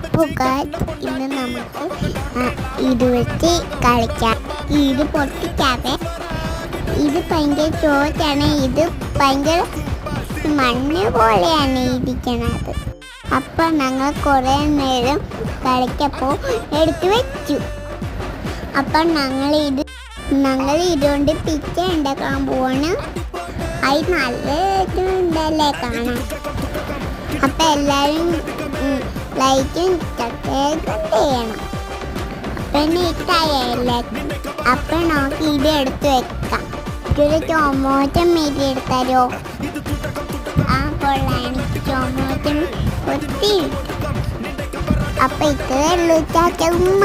അപ്പോൾ ഇന്ന് നമുക്ക് ഇത് വെച്ച് കളിക്കാം. ഇത് പൊട്ടിക്കാതെ. ഇത് ഭയങ്കര ചോറ്റാണ്. ഇത് ഭയങ്കര മണ്ണ് പോലെയാണ് ഇരിക്കണത്. അപ്പം ഞങ്ങൾ കുറേ നേരം കളിക്കപ്പോൾ എടുത്തു വെച്ചു. അപ്പം ഞങ്ങൾ ഇതുകൊണ്ട് പിച്ച ഉണ്ടാക്കാൻ പോവാണ്. അത് നല്ല ഉണ്ടല്ലേ കാണാൻ. അപ്പം എല്ലാവരും ലൈക്കും സബ്സ്ക്രൈബും ചെയ്യണം. അപ്പം ഇഷ്ടമായല്ലേ? അപ്പം നമുക്ക് ഇത് എടുത്ത് വെക്കാം. ഒരു ചുമോറ്റം മീതി എടുത്താലോ? ആ കൊള്ളാണ്. ചുമോറ്റം ഒത്തിരി. അപ്പം ഇത്രയേ ഉള്ളൂ. ചാച്ച ഉമ്മ.